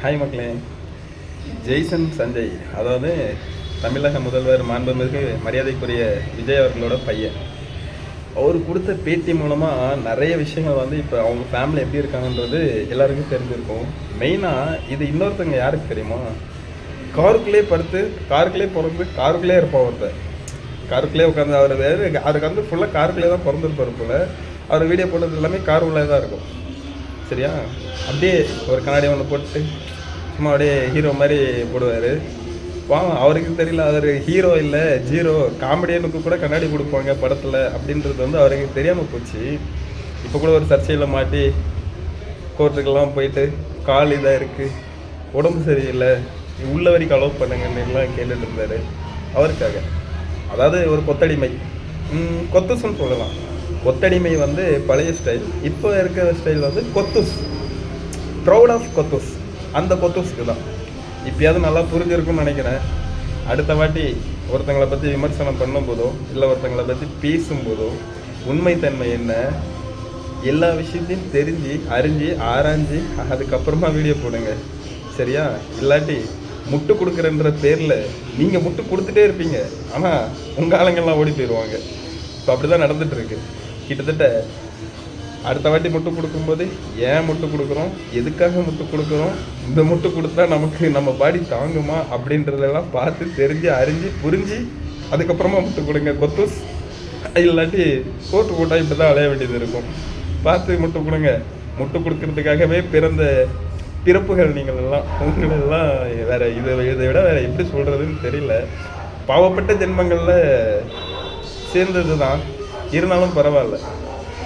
Hi மக்களே. ஜெய்சன் சஞ்சய், அதாவது தமிழக முதல்வர் மாண்புமிகு மரியாதைக்குரிய விஜய் அவர்களோட பையன். அவர் கொடுத்த பேட்டி மூலமாக நிறைய விஷயங்கள் இப்போ அவங்க ஃபேமிலி எப்படி இருக்காங்கன்றது எல்லாருக்கும் தெரிஞ்சிருக்கும். மெயினாக இது இன்னொருத்தங்க யாருக்கு தெரியுமா? காருக்குள்ளே படுத்து காருக்குள்ளே பிறந்து காருக்குள்ளே இருப்பான் ஒருத்தர். காருக்குள்ளே உட்காந்து அவருக்கு ஃபுல்லாக காருக்குள்ளே தான் பிறந்திருப்பார் போல். அவர் வீடியோ போட்டது எல்லாமே கார் உள்ளே தான் இருக்கும். சரியா? அப்படியே ஒரு கண்ணாடி ஒன்று போட்டு சும்மா அப்படியே ஹீரோ மாதிரி போடுவார். அவருக்கு தெரியல அவர் ஹீரோ இல்லை ஜீரோ. காமெடியனுக்கு கூட கண்ணாடி கொடுப்பாங்க படத்தில் அப்படின்றது அவருக்கு தெரியாமல் போச்சு. இப்போ கூட ஒரு சர்ச்சையில் மாட்டி கோர்ட்டுக்கெல்லாம் போயிட்டு கால் இதாக இருக்குது, உடம்பு சரியில்லை, உள்ள வரைக்கும் அலோவ் பண்ணுங்கன்னுலாம் கேட்டுட்டு இருந்தார் அவருக்காக. அதாவது ஒரு கொத்தடிமை, கொத்துஸ்ன்னு சொல்லலாம். கொத்தடிமை பழைய ஸ்டைல். இப்போ இருக்கிற ஸ்டைல் கொத்துஸ், ப்ரௌட் ஆஃப் கொத்துஸ். அந்த கொத்துஸ்க்கு தான் இப்போயாவது நல்லா புரிஞ்சிருக்குன்னு நினைக்கிறேன். அடுத்த வாட்டி ஒருத்தங்களை பற்றி விமர்சனம் பண்ணும்போதோ இல்லை ஒருத்தங்களை பற்றி பேசும்போதோ உண்மைத்தன்மை என்ன, எல்லா விஷயத்தையும் தெரிஞ்சு அறிஞ்சு ஆராய்ஞ்சு அதுக்கப்புறமா வீடியோ போடுங்க. சரியா? இல்லாட்டி முட்டு கொடுக்குறன்ற பேரில் நீங்கள் முட்டு கொடுத்துட்டே இருப்பீங்க, ஆனால் உங்கள் ஆளுங்கள்லாம் ஓடி போயிடுவாங்க. இப்போ அப்படி தான் நடந்துகிட்ருக்கு. கிட்டத்தட்ட அடுத்த வாட்டி முட்டு கொடுக்கும்போது ஏன் முட்டு கொடுக்குறோம், எதுக்காக முட்டு கொடுக்குறோம், இந்த முட்டு கொடுத்தா நம்ம பாடி தாங்குமா அப்படின்றதெல்லாம் பார்த்து தெரிஞ்சு அறிஞ்சு புரிஞ்சு அதுக்கப்புறமா முட்டு கொடுங்க கொத்துஸ். இல்லாட்டி கோர்ட்டு போட்டால் இப்படி தான் அலைய வேண்டியது இருக்கும். பார்த்து முட்டு கொடுங்க. முட்டு கொடுக்கறதுக்காகவே பிறந்த பிறப்புகள் நீங்கள் எல்லாம். உங்களெல்லாம் வேறு இதை விட வேறு எப்படி சொல்கிறதுன்னு தெரியல. பாவப்பட்ட ஜென்மங்களில் சேர்ந்தது தான், இருந்தாலும் பரவாயில்ல.